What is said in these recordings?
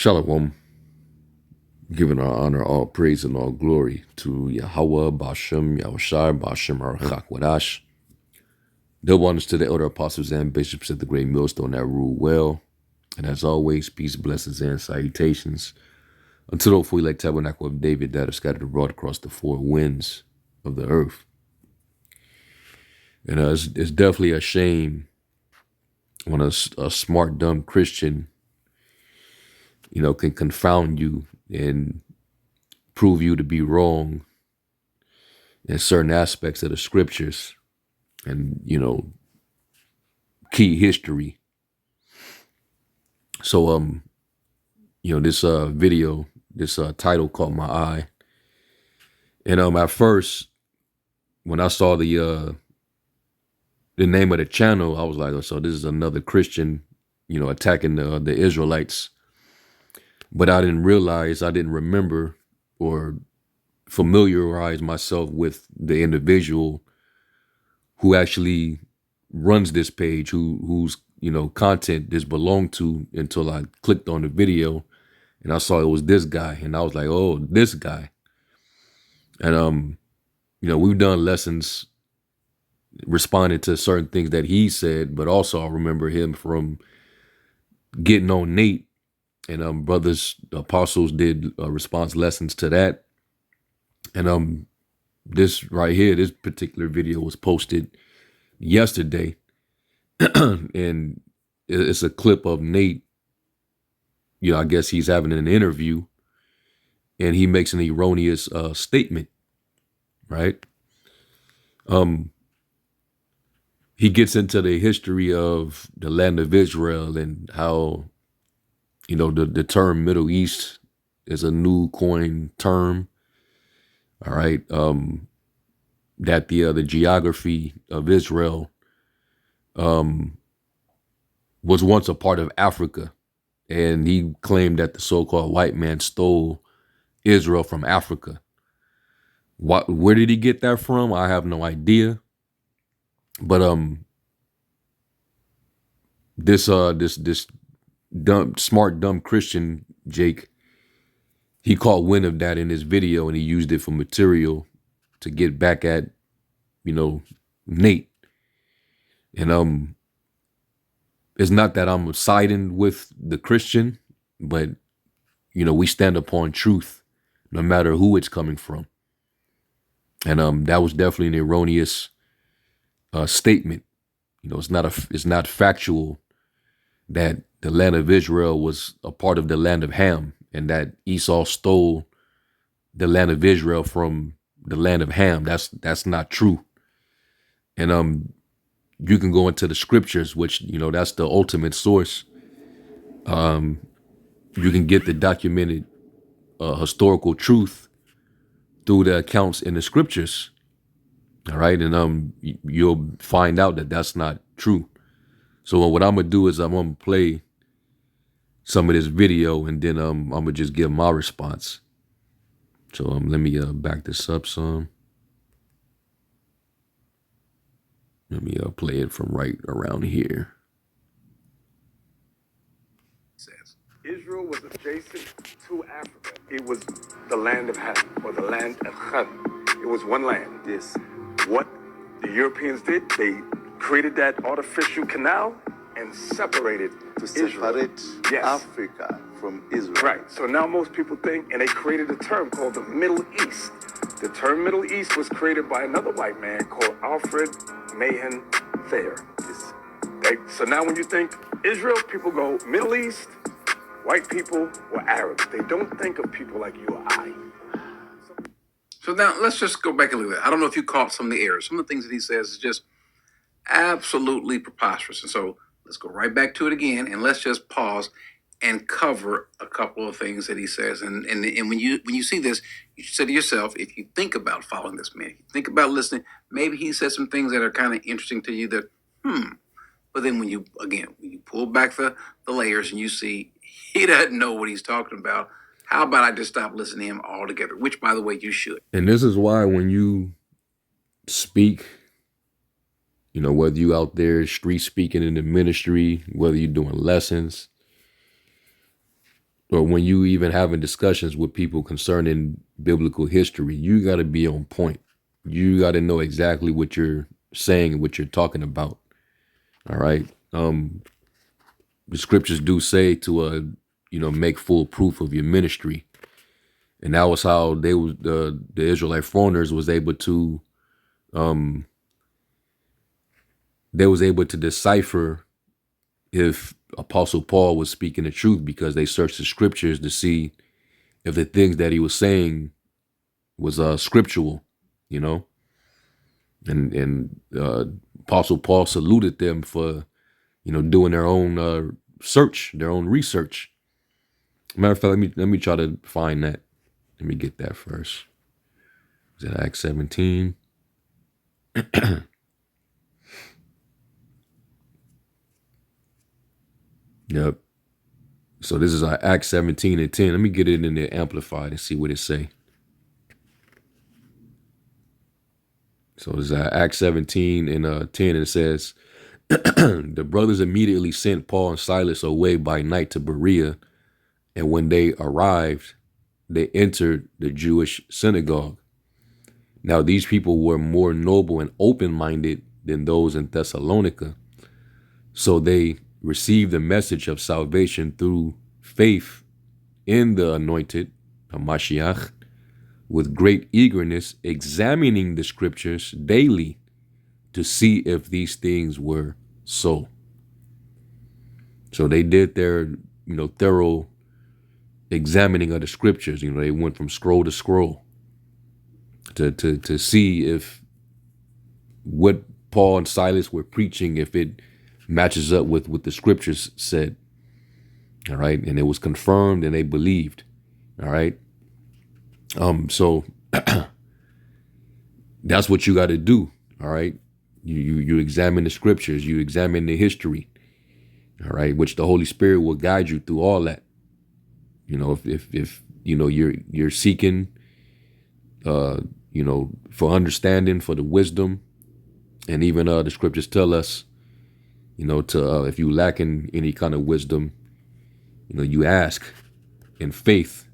Shalom, giving our honor, all praise, and all glory to Yahweh, Bashem, Yahushai, Bashem, Arachak, Wadash. Double honors to the elder apostles and bishops at the great millstone that rule well. And as always, peace, blessings, and salutations unto the hopefully like tabernacle of David that are scattered abroad across the four winds of the earth. And it's definitely a shame when a smart, dumb Christian, can confound you and prove you to be wrong in certain aspects of the scriptures and, key history. So, this video, this title caught my eye. And at first, when I saw the name of the channel, I was like, oh, so this is another Christian, attacking the Israelites. But I didn't remember or familiarize myself with the individual who actually runs this page, whose content this belonged to, until I clicked on the video and I saw it was this guy, and I was like, oh, this guy. And we've done lessons responding to certain things that he said, but also I remember him from getting on Nate, and brothers apostles did response lessons to that. And this right here, this particular video was posted yesterday, and it's a clip of Nate. I guess he's having an interview, and he makes an erroneous statement, right? He gets into the history of the land of Israel and how, the term Middle East is a new coined term. All right. That the geography of Israel was once a part of Africa. And he claimed that the so-called white man stole Israel from Africa. Where did he get that from? I have no idea. But this smart dumb Christian Jake, he caught wind of that in his video, and he used it for material to get back at Nate. And it's not that I'm siding with the Christian, but we stand upon truth no matter who it's coming from. And that was definitely an erroneous statement. It's not factual that the land of Israel was a part of the land of Ham, and that Esau stole the land of Israel from the land of Ham. That's not true. And you can go into the scriptures, which that's the ultimate source. You can get the documented historical truth through the accounts in the scriptures. All right, and you'll find out that that's not true. So what I'm gonna do is I'm gonna play some of this video, and then I'm gonna just give my response. So let me back this up some. Let me play it from right around here. Israel was adjacent to Africa. It was the land of Ham, or the land of Ham. It was one land. Yes. What the Europeans did, they created that artificial canal and separated To Israel. separate Yes. Africa from Israel. Right. So now most people think, and they created a term called the Middle East. The term Middle East was created by another white man called Alfred Mahan Thayer. Yes. So now when you think Israel, people go Middle East, white people, or Arabs. They don't think of people like you or I. So now let's just go back a little bit. I don't know if you caught some of the errors. Some of the things that he says is just absolutely preposterous. And so let's go right back to it again, and let's just pause and cover a couple of things that he says. And when you see this, you should say to yourself, if you think about following this man, if you think about listening, maybe he says some things that are kind of interesting to you that, But then when you pull back the layers and you see he doesn't know what he's talking about, how about I just stop listening to him altogether? Which, by the way, you should. And this is why when you speak, whether you out there street speaking in the ministry, whether you're doing lessons, or when you even having discussions with people concerning biblical history, you got to be on point. You got to know exactly what you're saying and what you're talking about. All right. The scriptures do say to make full proof of your ministry, and that was how the Israelite foreigners was able to decipher if Apostle Paul was speaking the truth, because they searched the scriptures to see if the things that he was saying was scriptural, and Apostle Paul saluted them for doing their own search, their own research. Matter of fact, let me try to find that. Let me get that first. Is that Acts 17? Yep. So this is Acts 17:10. Let me get it in the Amplified and see what it say. So it's Acts 17:10, and it says, the brothers immediately sent Paul and Silas away by night to Berea, and when they arrived, they entered the Jewish synagogue. Now these people were more noble and open-minded than those in Thessalonica, so they received the message of salvation through faith in the anointed Hamashiach with great eagerness, examining the scriptures daily to see if these things were so. So they did their, thorough examining of the scriptures. They went from scroll to scroll to see if what Paul and Silas were preaching, if it matches up with what the scriptures said. All right. And it was confirmed and they believed. All right. So that's what you got to do. All right. You examine the scriptures, you examine the history. All right. Which the Holy Spirit will guide you through all that. If you're seeking, for understanding, for the wisdom, and even the scriptures tell us, if you lack in any kind of wisdom, you ask in faith.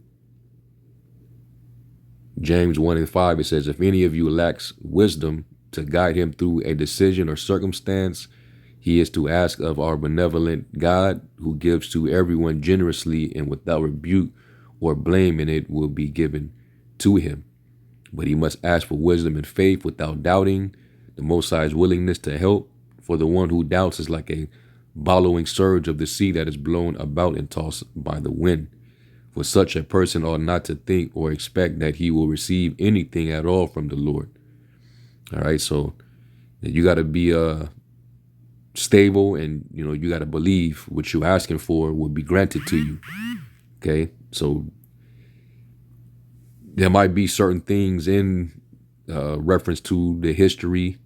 James 1:5, it says, if any of you lacks wisdom to guide him through a decision or circumstance, he is to ask of our benevolent God, who gives to everyone generously and without rebuke or blame, and it will be given to him. But he must ask for wisdom and faith without doubting. The Most High's willingness to help, for the one who doubts is like a bellowing surge of the sea that is blown about and tossed by the wind. For such a person ought not to think or expect that he will receive anything at all from the Lord. All right, so you got to be stable, and you got to believe what you're asking for will be granted to you. Okay, so there might be certain things in reference to the history,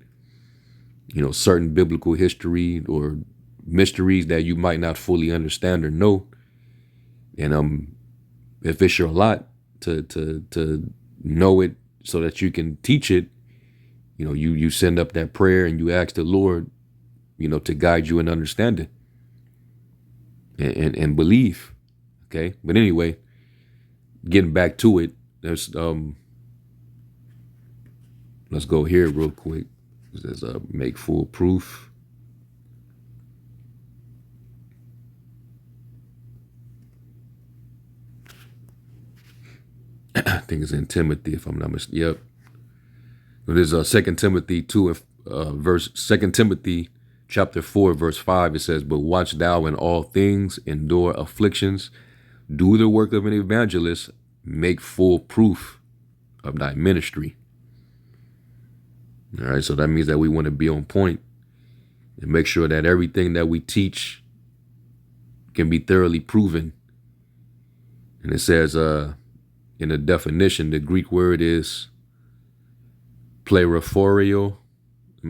certain biblical history or mysteries that you might not fully understand or know. And if it's your lot to know it so that you can teach it, you send up that prayer and you ask the Lord, to guide you in understanding and believe. Okay. But anyway, getting back to it, let's go here real quick. It says make full proof. I think it's in Timothy, if I'm not mistaken. Yep. There's 2 Timothy 2 2 Timothy chapter 4, verse 5. It says, but watch thou in all things, endure afflictions, do the work of an evangelist, make full proof of thy ministry. All right, so that means that we want to be on point and make sure that everything that we teach can be thoroughly proven. And it says in the definition, the Greek word is pleraphorio.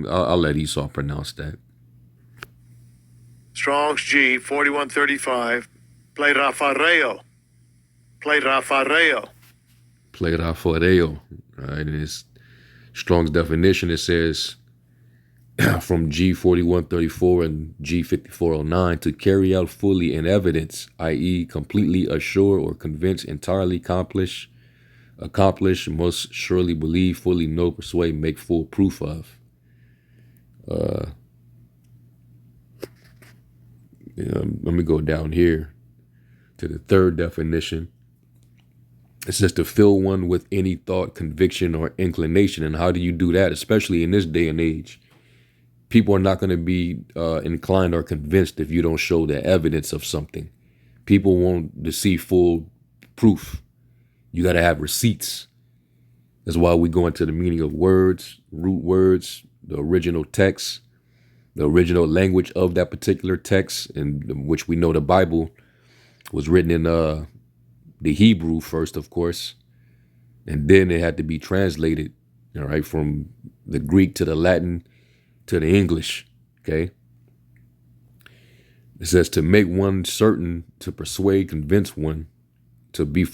I'll let Esau pronounce that. Strong's G 4135. Pleraphareo. Pleraphareo. Pleraphareo. All right, and it's Strong's definition. It says from G4134 and G5409 to carry out fully in evidence, i.e., completely assure or convince, entirely accomplish, most surely believe, fully know, persuade, make full proof of. Let me go down here to the third definition. It says to fill one with any thought, conviction, or inclination. And how do you do that, especially in this day and age? People are not going to be inclined or convinced if you don't show the evidence of something. People want to see full proof. You got to have receipts. That's why we go into the meaning of words, root words, the original text, the original language of that particular text, in which we know the Bible was written in the Hebrew first, of course, and then it had to be translated, all right, from the Greek to the Latin to the English, okay? It says to make one certain, to persuade, convince one, to be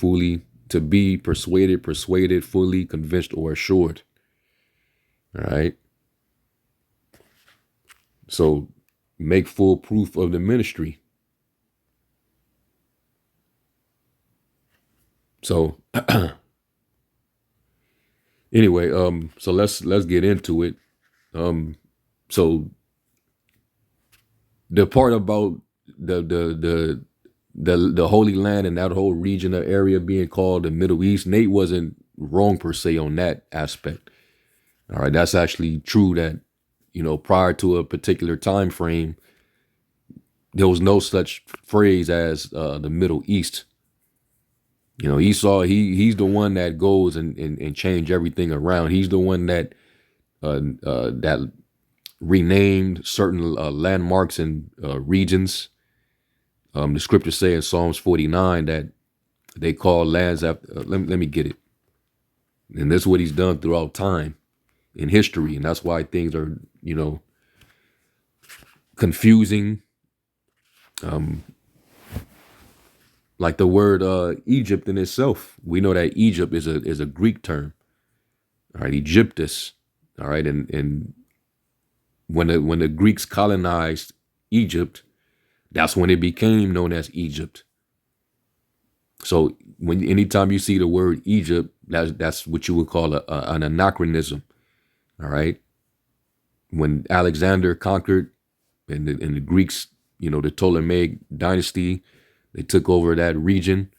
persuaded, fully convinced or assured, all right? So make full proof of the ministry. So anyway, so let's get into it. So the part about the Holy Land and that whole region or area being called the Middle East, Nate wasn't wrong per se on that aspect. All right, that's actually true that, prior to a particular time frame, there was no such phrase as the Middle East. Esau, he's the one that goes and change everything around. He's the one that that renamed certain landmarks and regions. The scriptures say in Psalms 49 that they call lands after. Let me get it. And that's what he's done throughout time in history, and that's why things are confusing. Like the word Egypt in itself, we know that Egypt is a Greek term. All right, Egyptus. All right, and when the Greeks colonized Egypt, that's when it became known as Egypt. So anytime you see the word Egypt, that's what you would call an anachronism. All right, when Alexander conquered and the Greeks, the Ptolemaic dynasty, they took over that region.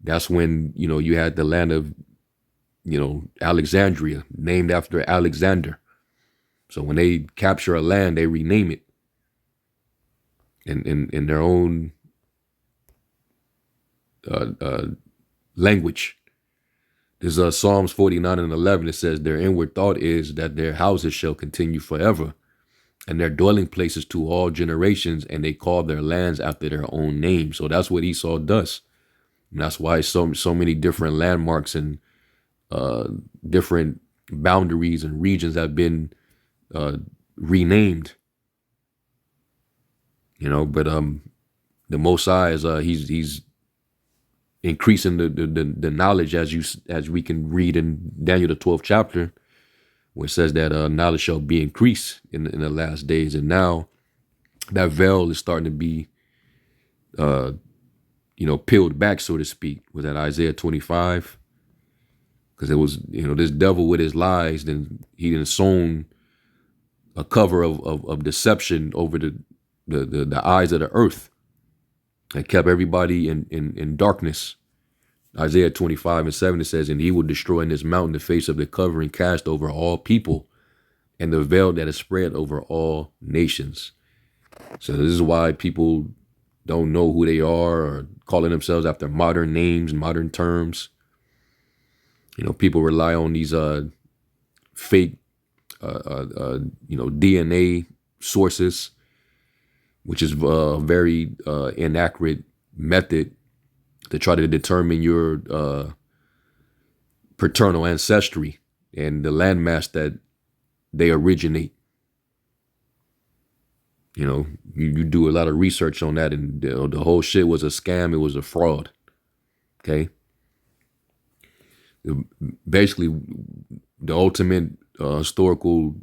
That's when, you had the land of, Alexandria, named after Alexander. So when they capture a land, they rename it in their own language. There's Psalms 49 and 11. It says, their inward thought is that their houses shall continue forever, and their dwelling places to all generations, and they call their lands after their own name. So that's what Esau does. And that's why so many different landmarks and different boundaries and regions have been renamed. But the Most High is he's increasing the knowledge as we can read in Daniel the 12th chapter, where it says that knowledge shall be increased in the last days. And now that veil is starting to be, peeled back, so to speak. Was that Isaiah 25? Because it was, this devil with his lies, then he done sown a cover of deception over the eyes of the earth and kept everybody in darkness. Isaiah 25 and 7, it says, and he will destroy in this mountain the face of the covering cast over all people, and the veil that is spread over all nations. So this is why people don't know who they are, or calling themselves after modern names, modern terms. People rely on these fake, DNA sources, which is a very inaccurate method to try to determine your paternal ancestry and the landmass that they originate. You do a lot of research on that, and the whole shit was a scam. It was a fraud. Okay. Basically, the ultimate historical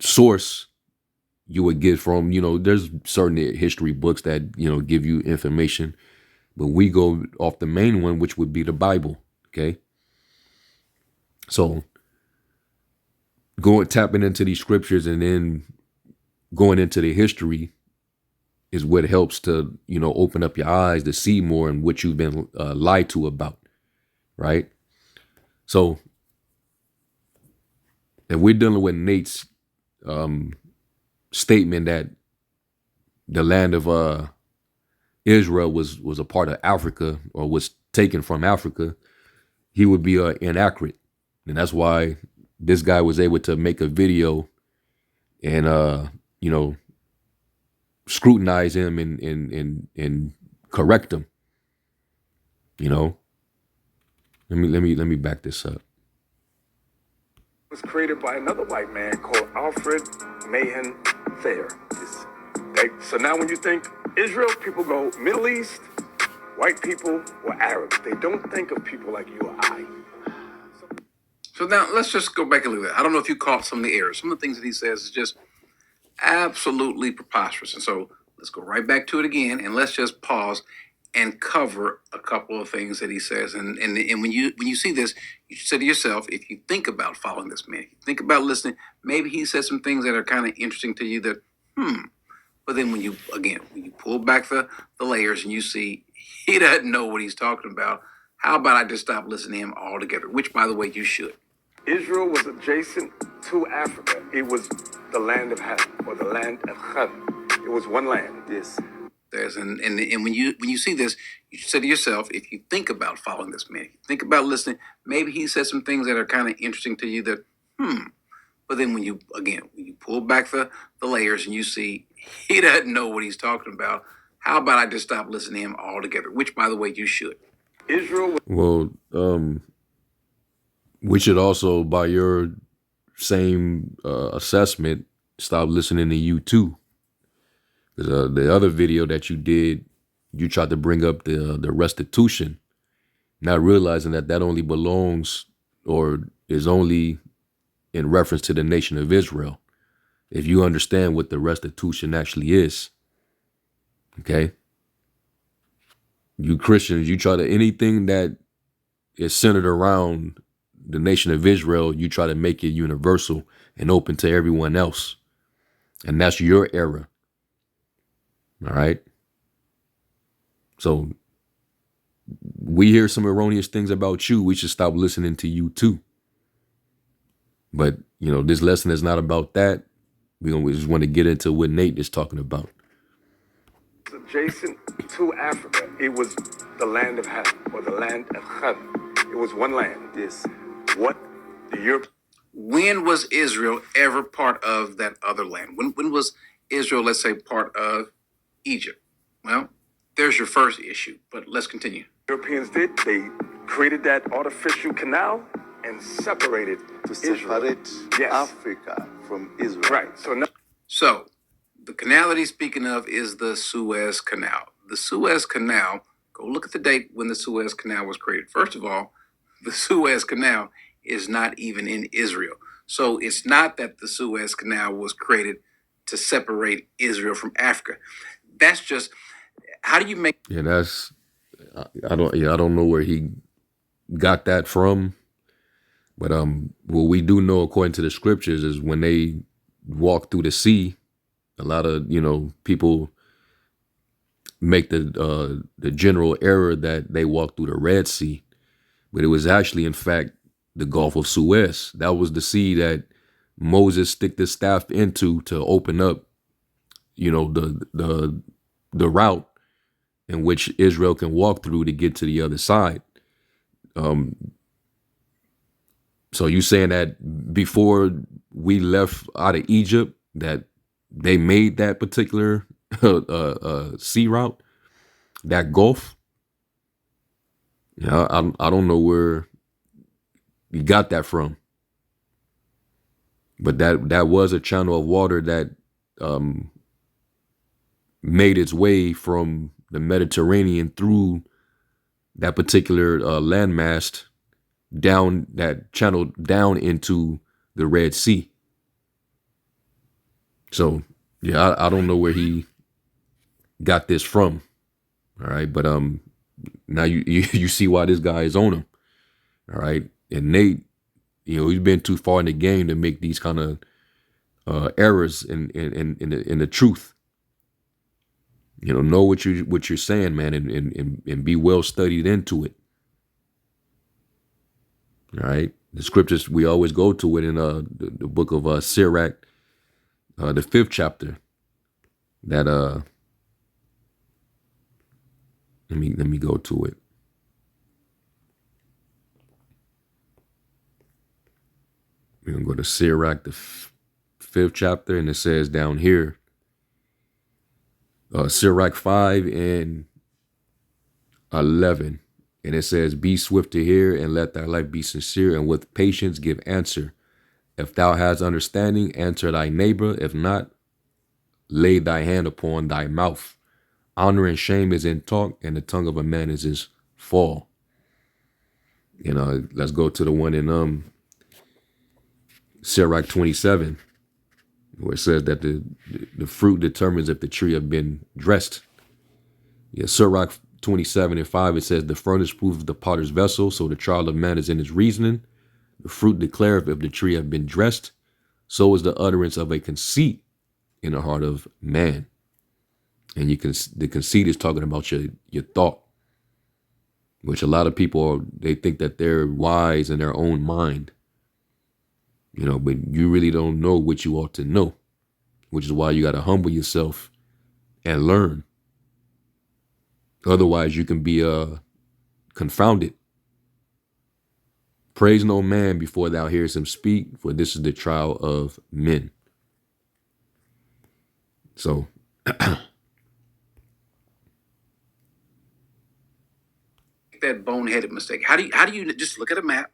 source you would get from, there's certain history books that, give you information, but we go off the main one, which would be the Bible. Okay. So tapping into these scriptures and then going into the history is what helps to, open up your eyes to see more and what you've been lied to about. Right. So if we're dealing with Nate's statement that the land of Israel was a part of Africa or was taken from Africa, he would be inaccurate. And that's why this guy was able to make a video and, scrutinize him and correct him. Let me back this up. Was created by another white man called Alfred Mahan Thayer. Okay? So now when you think Israel, people go Middle East, white people, or Arabs. They don't think of people like you or I. So now let's just go back a little bit. I don't know if you caught some of the errors. Some of the things that he says is just absolutely preposterous. And so let's go right back to it again, and let's just pause and cover a couple of things that he says. And when you see this, you should say to yourself, if you think about following this man, if you think about listening, maybe he says some things that are kind of interesting to you that, But then when you pull back the layers and you see he doesn't know what he's talking about, how about I just stop listening to him altogether? Which, by the way, you should. Israel was adjacent to Africa. It was the land of Ham, or the land of Ham. It was one land. Yes. And when you see this, you should say to yourself, if you think about following this man, if you think about listening, maybe he says some things that are kind of interesting to you that, But then when you pull back the layers and you see he doesn't know what he's talking about, how about I just stop listening to him altogether? Which, by the way, you should. Israel. Well, we should also, by your same assessment, stop listening to you too. Because the other video that you did, you tried to bring up the restitution, not realizing that only belongs or is only in reference to the nation of Israel. If you understand what the restitution actually is, okay? You Christians, you try to, anything that is centered around the nation of Israel, you try to make it universal and open to everyone else. And that's your error. All right? So we hear some erroneous things about you. We should stop listening to you too. But, this lesson is not about that. We just want to get into what Nate is talking about. Adjacent to Africa. It was the land of Ham, or the land of Ham. It was one land. Yes. What the Europe. When was Israel ever part of that other land? When was Israel, let's say, part of Egypt? Well, there's your first issue, but let's continue. Europeans did. They created that artificial canal and separated To Israel. separate Yes. Africa from Israel. Right. So now. So the canal that he's speaking of is the Suez Canal. The Suez Canal, go look at the date when the Suez Canal was created. First of all, the Suez Canal is not even in Israel. So it's not that the Suez Canal was created to separate Israel from Africa. That's just, how do you make... Yeah, I don't know where he got that from. But what we do know, according to the scriptures, is when they walk through the sea, a lot of people make the general error that they walked through the Red Sea, but it was actually, in fact, the Gulf of Suez. That was the sea that Moses stick the staff into to open up, the route in which Israel can walk through to get to the other side. So you saying that before we left out of Egypt, that they made that particular sea route, that Gulf? Yeah, I don't know where you got that from, but that was a channel of water that made its way from the Mediterranean through that particular landmass down that channel down into the Red Sea. So yeah, I don't know where he got this from. All right, but now you see why this guy is on him. All right, and Nate, he's been too far in the game to make these kind of errors in the truth. Know what you're saying, man, and be well studied into it. All right, the scriptures we always go to it in the book of Sirach, the 5th chapter. That let me go to it. We're gonna go to Sirach, the 5th chapter, and it says down here, Sirach 5:11, and it says, "Be swift to hear, and let thy life be sincere, and with patience give answer. If thou hast understanding, answer thy neighbor. If not, lay thy hand upon thy mouth. Honor and shame is in talk, and the tongue of a man is his fall." Let's go to the one in Sirach 27, where it says that the fruit determines if the tree have been dressed. Yeah, Sirach 27:5, it says, "The furnace proveth the potter's vessel, so the trial of man is in his reasoning. The fruit declareth if the tree have been dressed, so is the utterance of a conceit in the heart of man." And the conceit is talking about your thought, which a lot of people they think that they're wise in their own mind, but you really don't know what you ought to know, which is why you got to humble yourself and learn. Otherwise, you can be confounded. "Praise no man before thou hearest him speak, for this is the trial of men." So that boneheaded mistake. How do you just look at a map?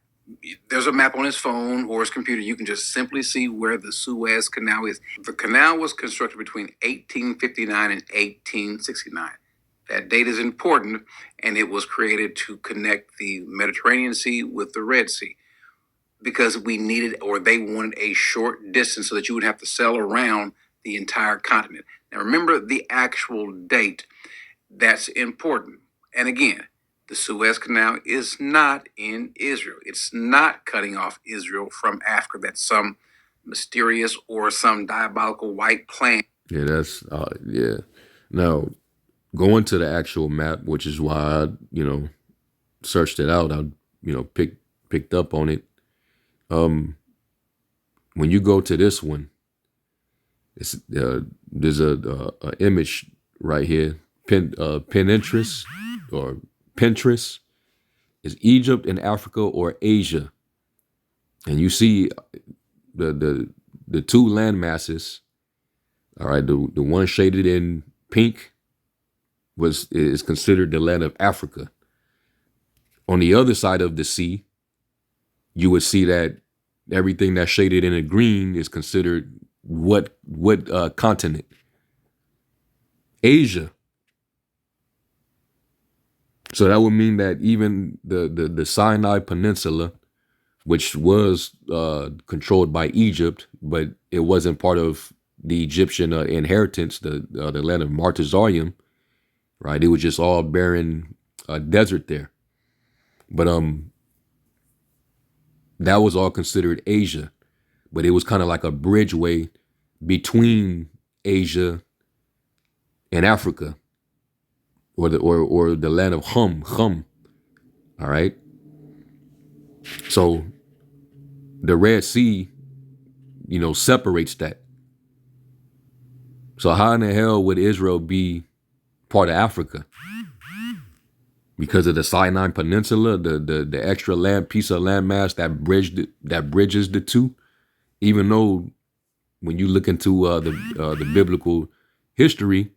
There's a map on his phone or his computer. You can just simply see where the Suez Canal is. The canal was constructed between 1859 and 1869. That date is important, and it was created to connect the Mediterranean Sea with the Red Sea because we needed, or they wanted, a short distance so that you would have to sail around the entire continent. Now, remember the actual date. That's important. And again, the Suez Canal is not in Israel. It's not cutting off Israel from Africa. That's some mysterious or some diabolical white plan. yeah, that's yeah. Now, going to the actual map, which is why I, searched it out. I, picked up on it. When you go to this one, it's there's a image right here. Pinterest or Pinterest is Egypt in Africa or Asia, and you see the two land masses. All right, the one shaded in pink is considered the land of Africa. On the other side of the sea, you would see that everything that's shaded in a green is considered what continent? Asia. So that would mean that even the Sinai Peninsula, which was controlled by Egypt, but it wasn't part of the Egyptian inheritance, the land of Martezarium, right? It was just all barren desert there. But that was all considered Asia, but it was kind of like a bridgeway between Asia and Africa, or the land of Hum. All right. So the Red Sea, separates that. So how in the hell would Israel be part of Africa? Because of the Sinai Peninsula, the extra piece of landmass that bridges the two. Even though when you look into the biblical history,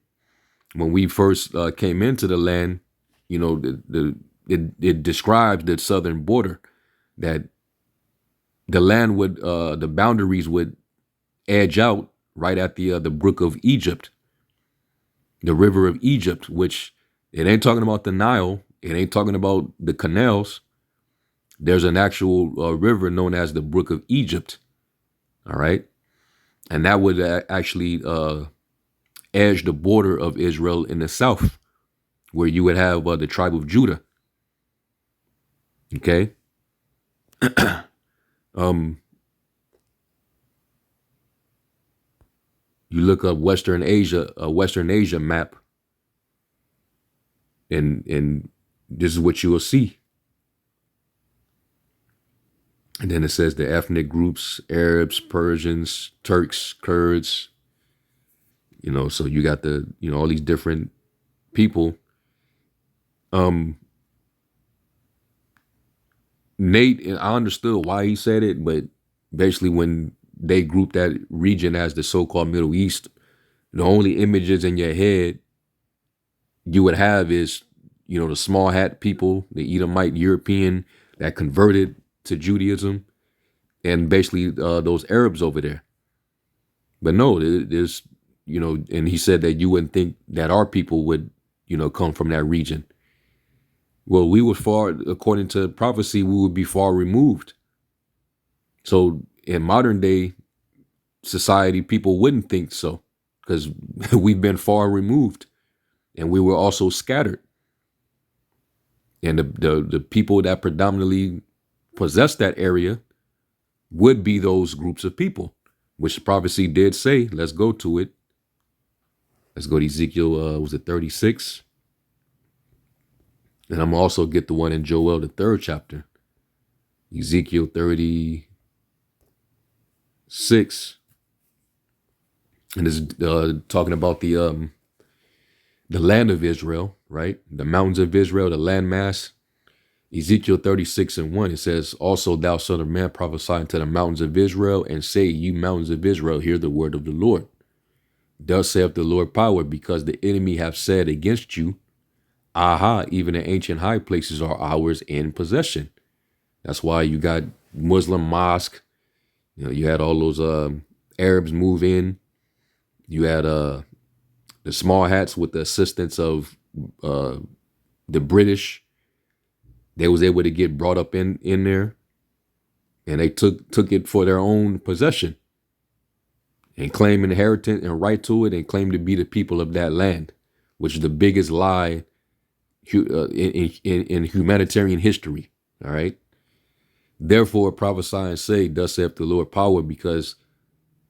when we first came into the land, it describes the southern border, that the land would the boundaries would edge out right at the brook of Egypt, the river of Egypt, which it ain't talking about the Nile. It ain't talking about the canals. There's an actual river known as the Brook of Egypt. All right. And that would actually edge the border of Israel in the south, where you would have the tribe of Judah. Okay. You look up Western Asia, a Western Asia map, and this is what you will see. And then it says the ethnic groups: Arabs, Persians, Turks, Kurds. So you got all these different people. Nate, and I understood why he said it, but basically when they group that region as the so-called Middle East, the only images in your head you would have is, the small hat people, the Edomite European that converted to Judaism, and basically those Arabs over there. But no, there's, and he said that you wouldn't think that our people would, come from that region. Well, we were far, according to prophecy, we would be far removed. So in modern day society, people wouldn't think so, because we've been far removed, and we were also scattered. And the people that predominantly possess that area would be those groups of people, which prophecy did say. Let's go to it. Let's go to Ezekiel, was it 36? And I'm gonna also get the one in Joel, the 3rd chapter. Ezekiel 36. And it's talking about the land of Israel, right? The mountains of Israel, the landmass. Ezekiel 36:1, it says, also thou son of man, prophesy unto the mountains of Israel, and say, you mountains of Israel, hear the word of the Lord. Thus saith the Lord power, because the enemy have said against you, aha, even the ancient high places are ours in possession. That's why you got Muslim mosque. You had all those Arabs move in. You had the small hats with the assistance of the British. They was able to get brought up in there, and they took it for their own possession and claim inheritance and right to it, and claim to be the people of that land, which is the biggest lie in humanitarian history. All right. Therefore prophesy and say, thus saith the Lord power, because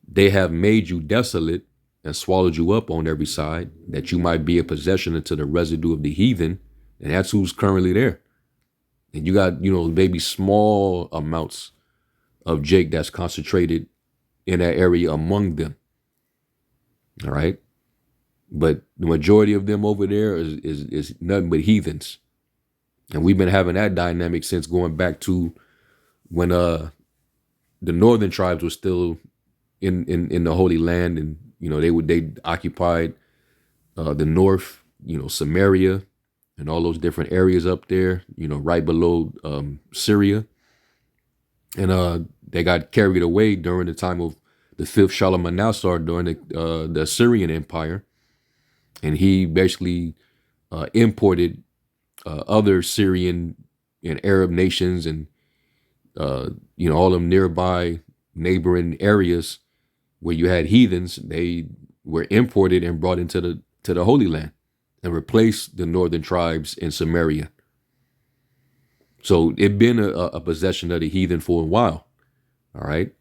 they have made you desolate and swallowed you up on every side, that you might be a possession unto the residue of the heathen. And that's who's currently there. And you got, maybe small amounts of Jake that's concentrated in that area among them. All right. But the majority of them over there is nothing but heathens. And we've been having that dynamic since going back to when the northern tribes were still in the Holy Land, and they occupied the north, Samaria and all those different areas up there, right below Syria. And they got carried away during the time of the 5th Shalmaneser during the Assyrian Empire. And he basically imported other Syrian and Arab nations and all them nearby neighboring areas where you had heathens. They were imported and brought into the Holy Land and replaced the northern tribes in Samaria. So it been a possession of the heathen for a while. All right.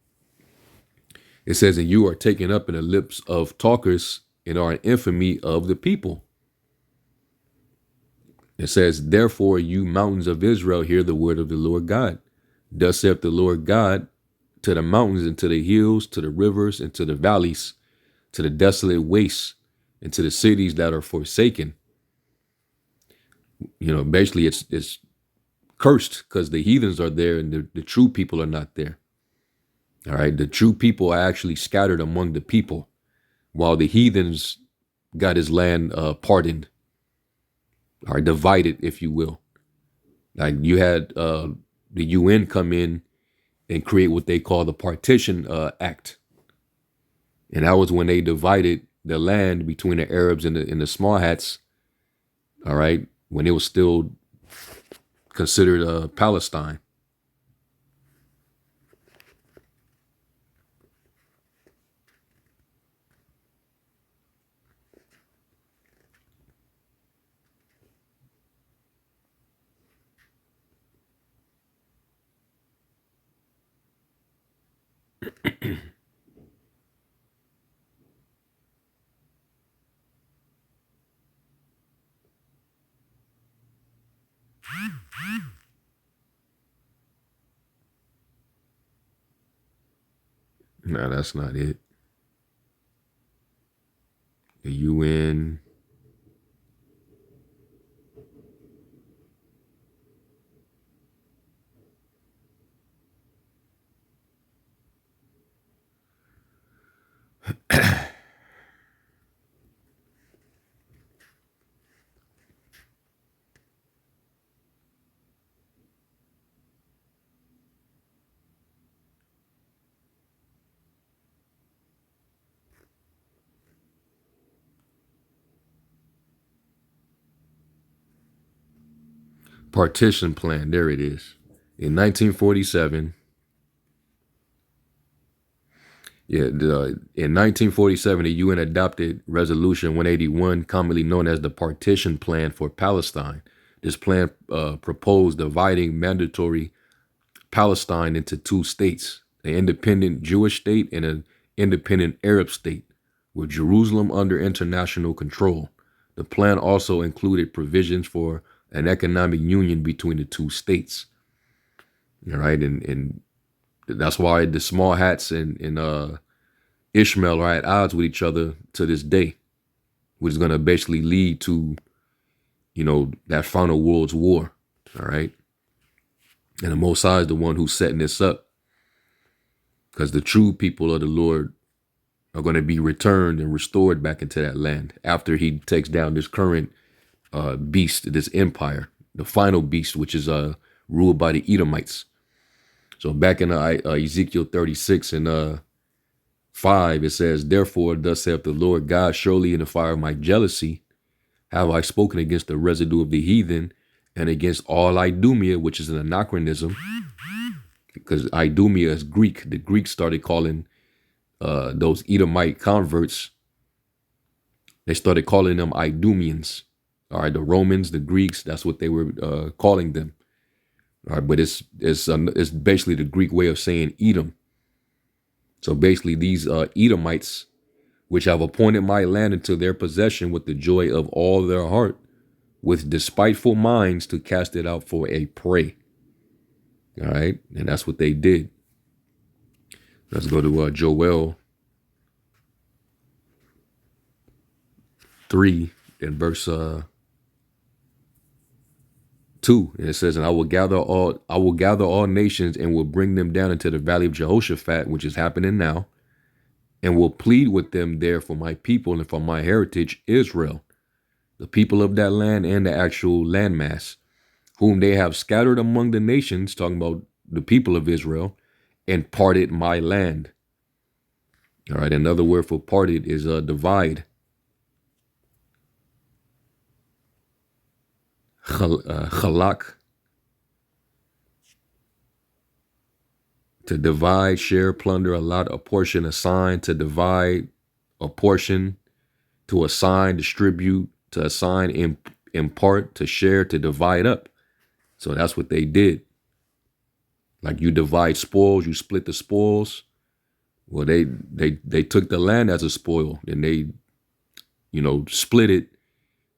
It says, and you are taken up in the lips of talkers and are an infamy of the people. It says, therefore, you mountains of Israel, hear the word of the Lord God. Thus saith the Lord God, to the mountains and to the hills, to the rivers and to the valleys, to the desolate wastes and to the cities that are forsaken. Basically it's cursed because the heathens are there and the true people are not there. All right. The true people are actually scattered among the people, while the heathens got his land pardoned, or divided, if you will. Like you had the UN come in and create what they call the Partition Act. And that was when they divided the land between the Arabs and the small hats. All right. When it was still considered Palestine. No, that's not it. The UN. Partition plan. There it is. In 1947. In 1947, the UN adopted Resolution 181, commonly known as the Partition Plan for Palestine. This plan proposed dividing mandatory Palestine into two states, an independent Jewish state and an independent Arab state, with Jerusalem under international control. The plan also included provisions for an economic union between the two states. All right, and that's why the small hats and Ishmael are at odds with each other to this day, which is going to basically lead to, that final world's war. All right. And the Most High is the one who's setting this up, because the true people of the Lord are going to be returned and restored back into that land after he takes down this current beast, this empire, the final beast, which is ruled by the Edomites. So back in Ezekiel 36 and 5, it says, "Therefore, thus saith the Lord God, surely in the fire of my jealousy have I spoken against the residue of the heathen and against all Idumea," which is an anachronism, because Idumea is Greek. The Greeks started calling those Edomite converts, they started calling them Idumeans. All right, the Romans, the Greeks, that's what they were calling them. All right, but it's basically the Greek way of saying Edom. So basically these Edomites, which have appointed my land into their possession with the joy of all their heart, with despiteful minds to cast it out for a prey. All right, and that's what they did. Let's go to Joel 3 and verse 2, and it says, "And I will gather all nations and will bring them down into the valley of Jehoshaphat," which is happening now, "and will plead with them there for my people and for my heritage Israel, the people of that land and the actual landmass, whom they have scattered among the nations," talking about the people of Israel, "and parted my land." All right, another word for parted is divide. Chalak. To divide, share, plunder, allot, apportion, assign, to divide, apportion, to assign, distribute, to assign, impart, to share, to divide up. So that's what they did. Like you divide spoils, you split the spoils. Well, they took the land as a spoil, and they, split it,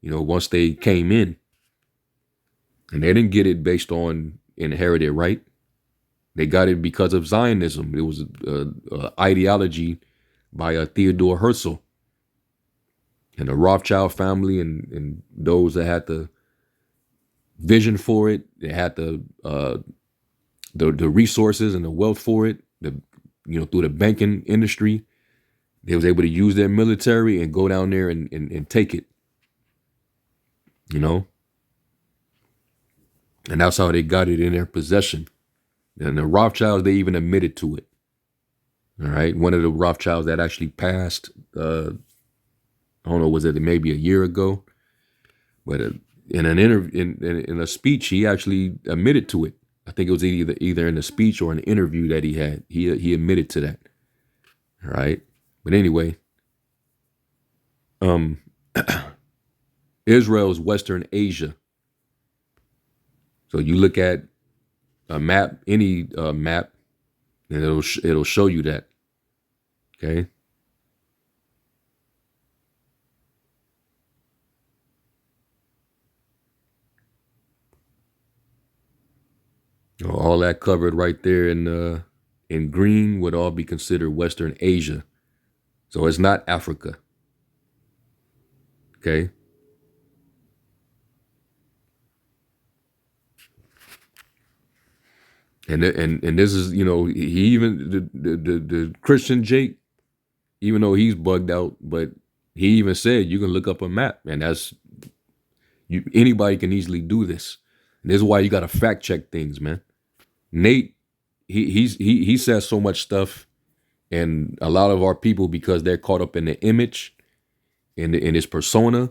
once they came in. And they didn't get it based on inherited right. They got it because of Zionism. It was an ideology by Theodore Herzl and the Rothschild family, and those that had the vision for it. They had the resources and the wealth for it. Through the banking industry, they was able to use their military and go down there and take it. And that's how they got it in their possession. And the Rothschilds, they even admitted to it. All right. One of the Rothschilds that actually passed, I don't know, was it maybe a year ago? But in an interview, in a speech, he actually admitted to it. I think it was either in a speech or an interview that he had. He admitted to that. All right. But anyway, Israel is Western Asia. So you look at a map, any map, and it'll show you that. Okay. All that covered right there in green would all be considered Western Asia. So it's not Africa. Okay. And this is, he even the Christian Jake, even though he's bugged out, but he even said you can look up a map, and that's anybody can easily do this. And this is why you got to fact check things, man. Nate, he says so much stuff, and a lot of our people, because they're caught up in the image, in his persona,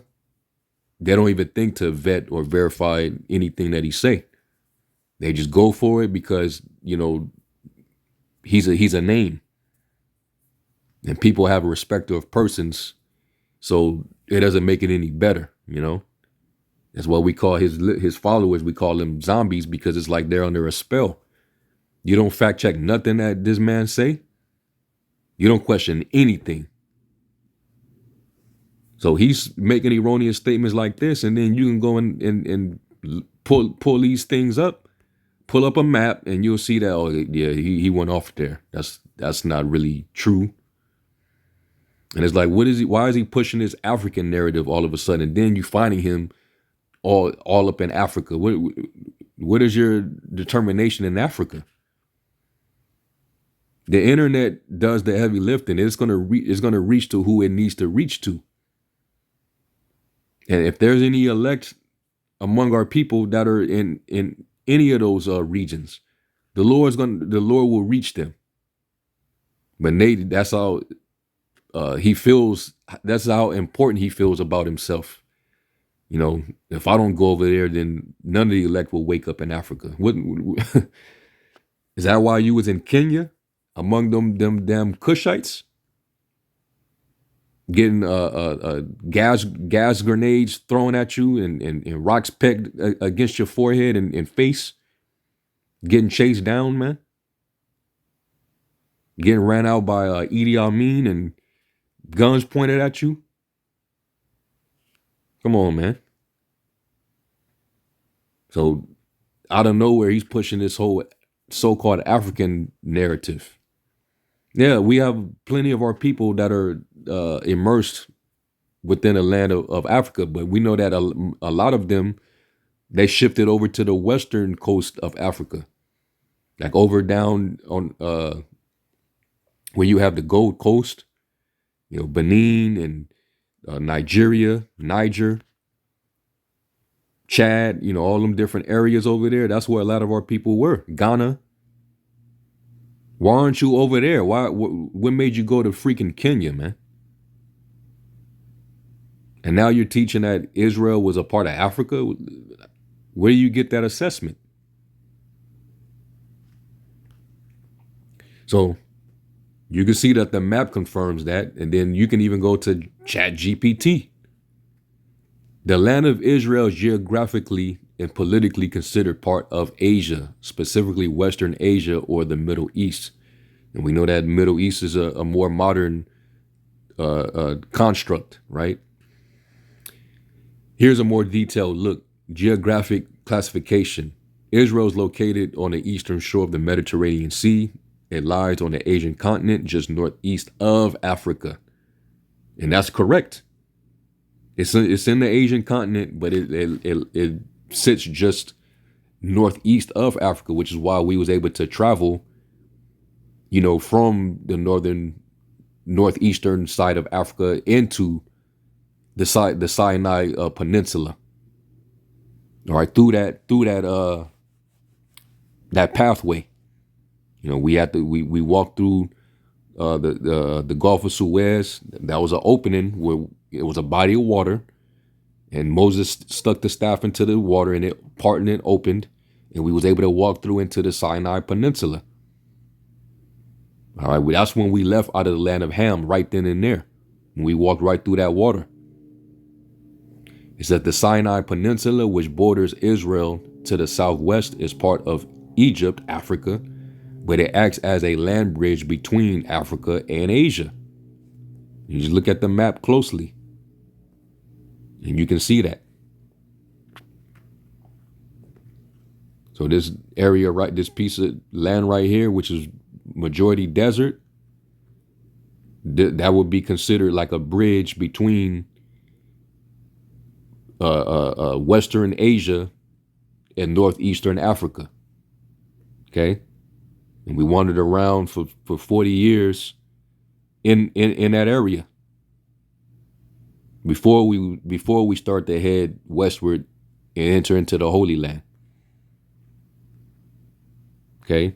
they don't even think to vet or verify anything that he say. They just go for it because, he's a name. And people have a respect of persons, so it doesn't make it any better, That's what we call his followers. We call them zombies because it's like they're under a spell. You don't fact check nothing that this man say. You don't question anything. So he's making erroneous statements like this, and then you can go and pull these things up, pull up a map, and you'll see that, oh yeah, he went off there. That's not really true. And it's like, why is he pushing this African narrative all of a sudden? And then you finding him all up in Africa. What is your determination in Africa? The internet does the heavy lifting. It's gonna reach to who it needs to reach to. And if there's any elect among our people that are in any of those regions, the Lord will reach them. But Nate, that's how he feels. That's how important he feels about himself. If I don't go over there, then none of the elect will wake up in Africa. Is that why you was in Kenya among them damn Cushites, getting gas grenades thrown at you and rocks pegged against your forehead and face, getting chased down, man, getting ran out by Idi Amin and guns pointed at you? Come on, man. So out of nowhere, he's pushing this whole so-called African narrative. Yeah, we have plenty of our people that are immersed within the land of Africa, but we know that a lot of them, they shifted over to the western coast of Africa, like over down on where you have the Gold Coast, Benin and Nigeria, Niger, Chad, all them different areas over there. That's where a lot of our people were. Ghana. Why aren't you over there? What made you go to freaking Kenya, man? And now you're teaching that Israel was a part of Africa? Where do you get that assessment? So you can see that the map confirms that, and then you can even go to ChatGPT. The land of Israel is geographically and politically considered part of Asia, specifically Western Asia or the Middle East. And we know that Middle East is a more modern construct, right? Here's a more detailed look. Geographic classification. Israel is located on the eastern shore of the Mediterranean Sea. It lies on the Asian continent, just northeast of Africa. And that's correct. It's in the Asian continent, but it sits just northeast of Africa, which is why we was able to travel, from the northeastern side of Africa into the Sinai Peninsula. All right, through that pathway. We walked through the Gulf of Suez. That was an opening where it was a body of water, and Moses stuck the staff into the water, and it parted and opened, and we was able to walk through into the Sinai Peninsula. All right, that's when we left out of the land of Ham, right then and there. When we walked right through that water. It's that the Sinai Peninsula, which borders Israel to the southwest, is part of Egypt, Africa, but it acts as a land bridge between Africa and Asia. You just look at the map closely, and you can see that. So this area, right, this piece of land right here, which is majority desert, that would be considered like a bridge between Western Asia and Northeastern Africa. Okay, and we wandered around for 40 years in that area before we start to head westward and enter into the Holy Land. Okay,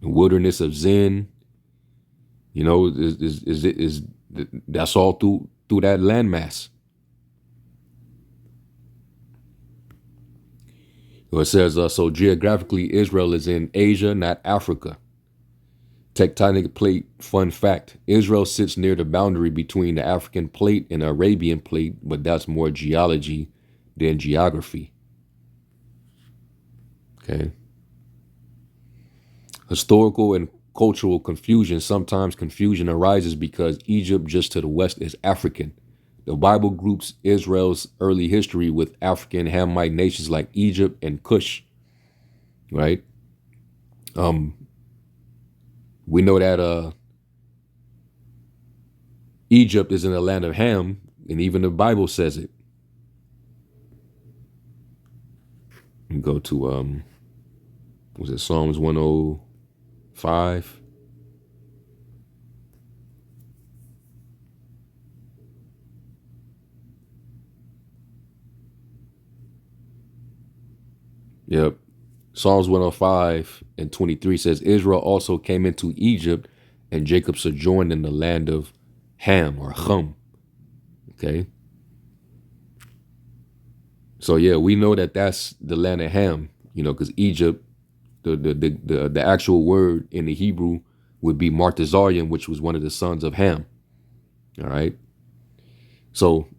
the wilderness of Zin, you know, is that's all through that landmass. It says, so geographically, Israel is in Asia, not Africa. Tectonic plate, fun fact, Israel sits near the boundary between the African plate and the Arabian plate, but that's more geology than geography. Okay. Historical and cultural confusion. Sometimes confusion arises because Egypt just to the west is African. The Bible groups Israel's early history with African Hamite nations like Egypt and Cush, right? We know that Egypt is in the land of Ham, and even the Bible says it. We go to was it Psalms 105? Yep. Psalms 105 and 23 says, Israel also came into Egypt, and Jacob sojourned in the land of Ham or Chum. Okay. So yeah, we know that that's the land of Ham, you know, because Egypt, the actual word in the Hebrew would be Martazarian, which was one of the sons of Ham. All right. So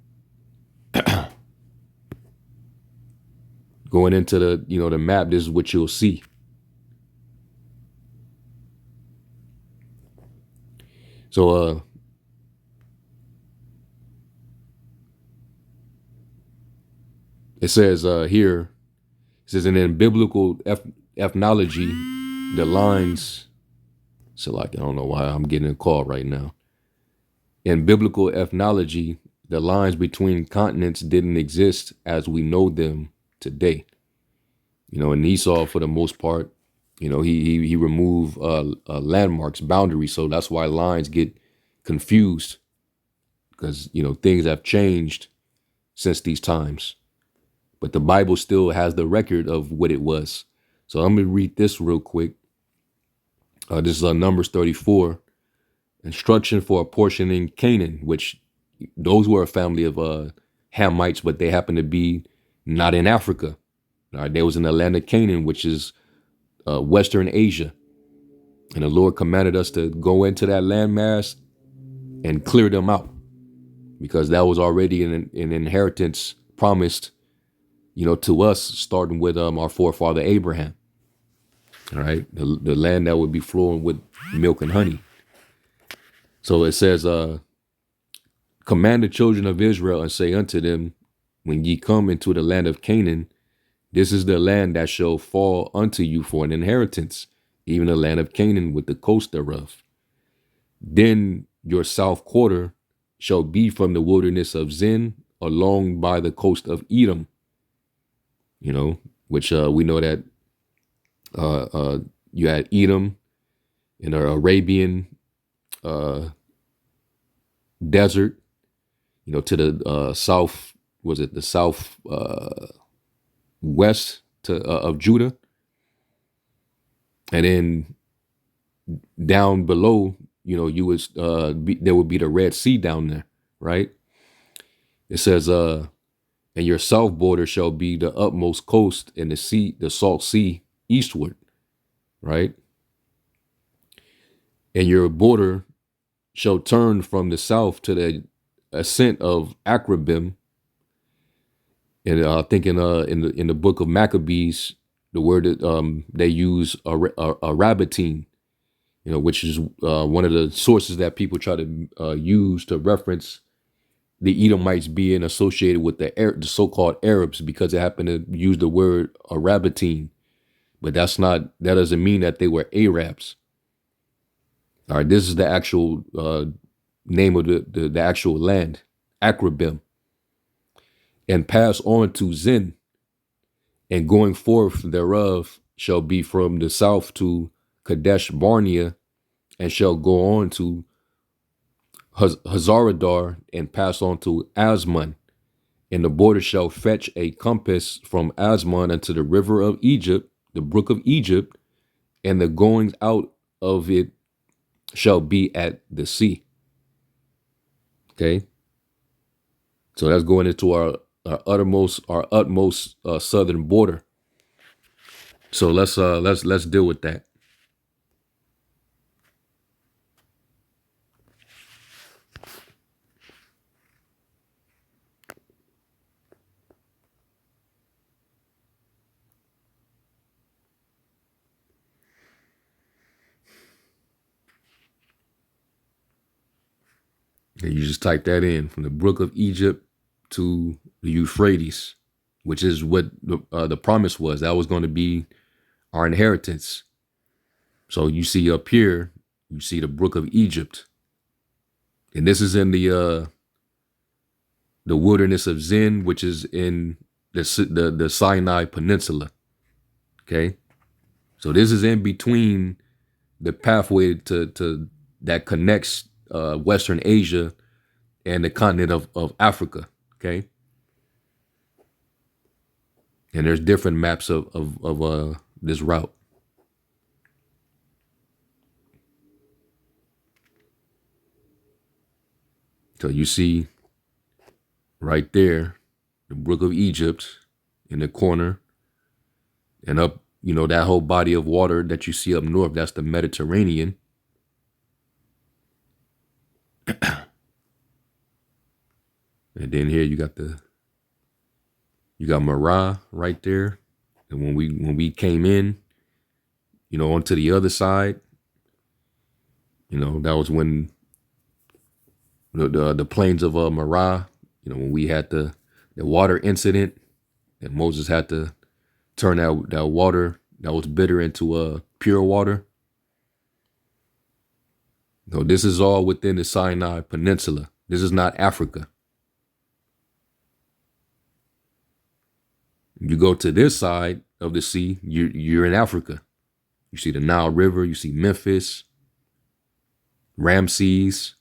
going into the map, this is what you'll see. So it says here, it says, and in biblical ethnology, the lines, so like, I don't know why I'm getting a call right now. In biblical ethnology, the lines between continents didn't exist as we know them today. You know, and Esau, for the most part, you know, he removed landmarks, boundaries. So that's why lines get confused, because, you know, things have changed since these times. But the Bible still has the record of what it was. So I'm going to read this real quick. This is Numbers 34. Instruction for apportioning Canaan, which those were a family of Hamites, but they happened to be not in Africa. All right, they was in the land of Canaan, which is Western Asia. And the Lord commanded us to go into that landmass and clear them out, because that was already an inheritance promised, you know, to us, starting with our forefather Abraham. All right, the land that would be flowing with milk and honey. So it says, command the children of Israel and say unto them, when ye come into the land of Canaan, this is the land that shall fall unto you for an inheritance, even the land of Canaan with the coast thereof. Then your south quarter shall be from the wilderness of Zin along by the coast of Edom. You know, which we know that you had Edom in the Arabian desert, you know, to the south, was it the south west of Judah? And then down below, you know, you would there would be the Red Sea down there, right? It says, and your south border shall be the utmost coast, and the salt sea eastward, right? And your border shall turn from the south to the ascent of Akrabim. And I think in the book of Maccabees, the word that they use Arabatine, which is one of the sources that people try to use to reference the Edomites being associated with the so-called Arabs, because they happen to use the word Arabatine. But that doesn't mean that they were Arabs. All right, this is the actual name of the actual land, Akrabim. And pass on to Zin, and going forth thereof shall be from the south to Kadesh Barnea, and shall go on to Hazaradar, and pass on to Asmon. And the border shall fetch a compass from Asmon unto the river of Egypt, the brook of Egypt, and the goings out of it shall be at the sea. Okay. So that's going into our utmost southern border. So let's deal with that. And you just type that in, from the brook of Egypt to the Euphrates, which is what the promise was. That was going to be our inheritance. So you see up here, you see the brook of Egypt. And this is in the wilderness of Zin, which is in the Sinai Peninsula. Okay. So this is in between the pathway to that connects Western Asia and the continent of Africa. Okay. And there's different maps of this route. So you see right there, the brook of Egypt in the corner, and up, that whole body of water that you see up north, that's the Mediterranean. And then here you got Marah right there. And when we came in, onto the other side, that was when the plains of Marah, when we had the water incident, and Moses had to turn that water that was bitter into pure water. No, this is all within the Sinai Peninsula. This is not Africa. You go to this side of the sea, you're in Africa. You see the Nile River, you see Memphis, Ramses.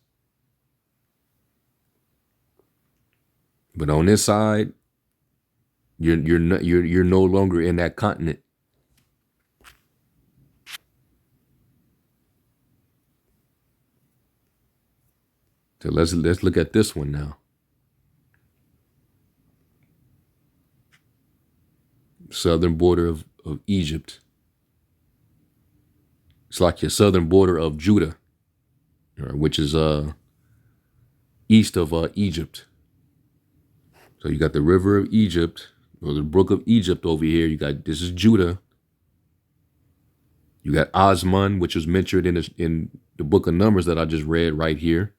But on this side, you're no longer in that continent. So let's look at this one now. Southern border of Egypt. It's like your southern border of Judah, which is east of Egypt. So you got the river of Egypt, or the brook of Egypt over here. This is Judah. You got Asmon, which was mentioned in the book of Numbers that I just read right here.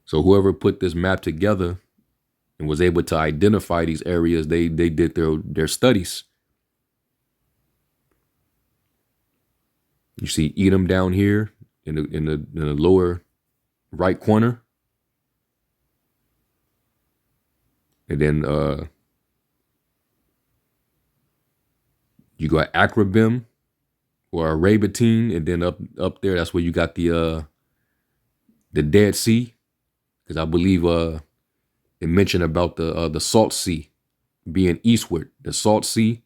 So whoever put this map together and was able to identify these areas, they did their studies. You see Edom down here in the lower right corner. And then you got Akrabim or Arabatine, and then up there, that's where you got the Dead Sea, because I believe it mentioned about the Salt Sea being eastward. The Salt Sea,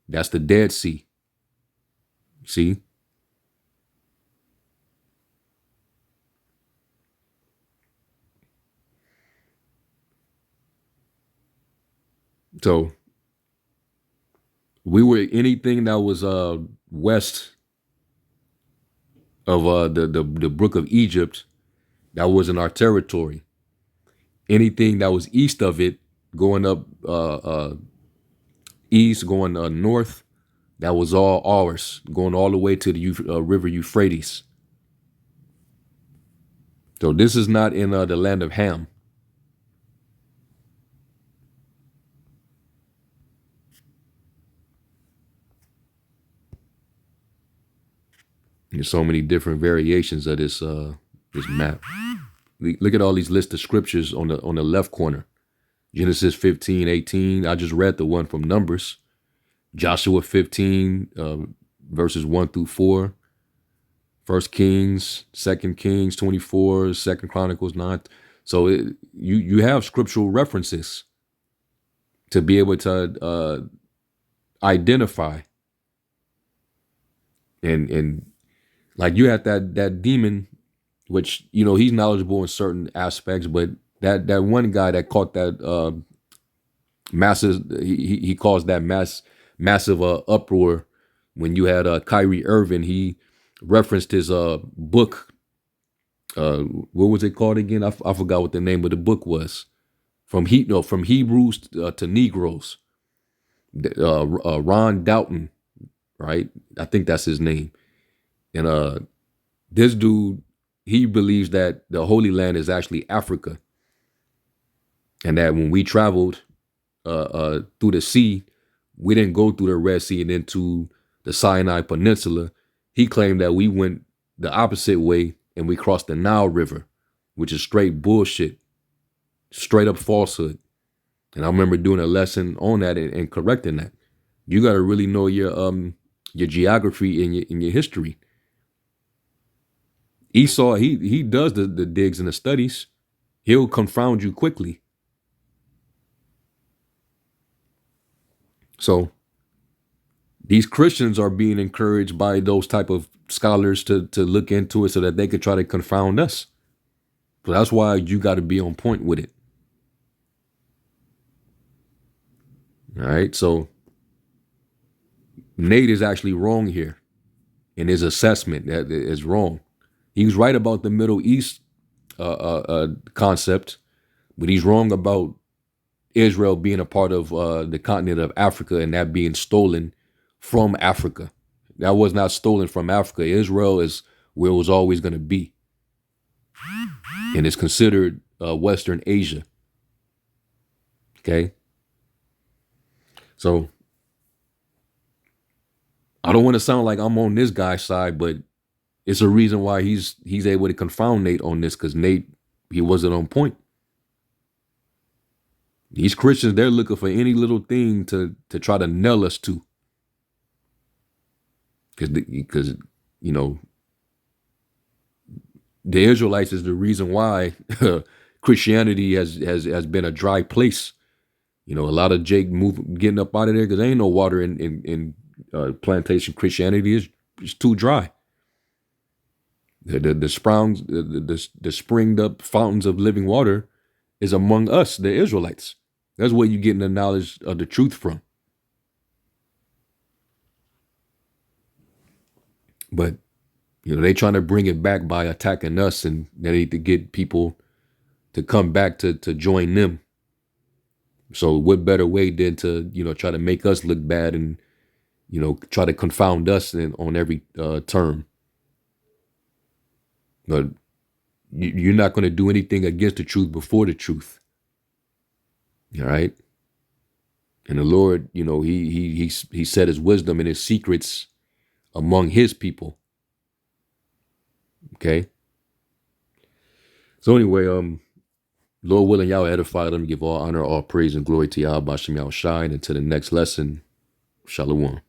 that's the Dead Sea. See? So we were anything that was west of the brook of Egypt, that was in our territory. Anything that was east of it, going up east, going north, that was all ours, going all the way to the river Euphrates. So this is not in the land of Ham. There's so many different variations of this this map. Look at all these lists of scriptures on the left corner. Genesis 15:18. I just read the one from Numbers. Joshua 15 verses 1 through 4. 1 Kings, 2 Kings 24, 2 Chronicles 9. So you have scriptural references to be able to identify. And like you had that demon, which, you know, he's knowledgeable in certain aspects, but that one guy that caught that massive, he caused that massive uproar when you had Kyrie Irving. He referenced his book. What was it called again? I forgot what the name of the book was. From Hebrews to Negroes. Ron Doughton, right? I think that's his name. And this dude, he believes that the Holy Land is actually Africa, and that when we traveled through the sea, we didn't go through the Red Sea and into the Sinai Peninsula. He claimed that we went the opposite way and we crossed the Nile River, which is straight bullshit, straight up falsehood. And I remember doing a lesson on that and correcting that. You got to really know your geography and your history. Esau, he does the digs and the studies. He'll confound you quickly. So these Christians are being encouraged by those type of scholars to look into it so that they could try to confound us. So that's why you got to be on point with it. All right. So Nate is actually wrong here in his assessment. That is wrong. He was right about the Middle East concept, but he's wrong about Israel being a part of the continent of Africa and that being stolen from Africa. That was not stolen from Africa. Israel is where it was always going to be. And it's considered Western Asia. Okay? So I don't want to sound like I'm on this guy's side, but it's a reason why he's able to confound Nate on this, because Nate, he wasn't on point. These Christians, they're looking for any little thing to try to nail us to. Because you know, the Israelites is the reason why Christianity has been a dry place. You know, a lot of Jake getting up out of there because there ain't no water in plantation Christianity. It's too dry. The springed up fountains of living water is among us, the Israelites. That's where you're getting the knowledge of the truth from. But, you know, they trying to bring it back by attacking us, and they need to get people to come back to join them. So what better way than to, you know, try to make us look bad and, you know, try to confound us on every term. But you're not going to do anything against the truth before the truth. All right. And the Lord, you know, he set his wisdom and his secrets among his people. Okay. So anyway, Lord willing, y'all edify them, give all honor, all praise and glory to Yahweh Shem Yahweh Shai. And until the next lesson, Shalom.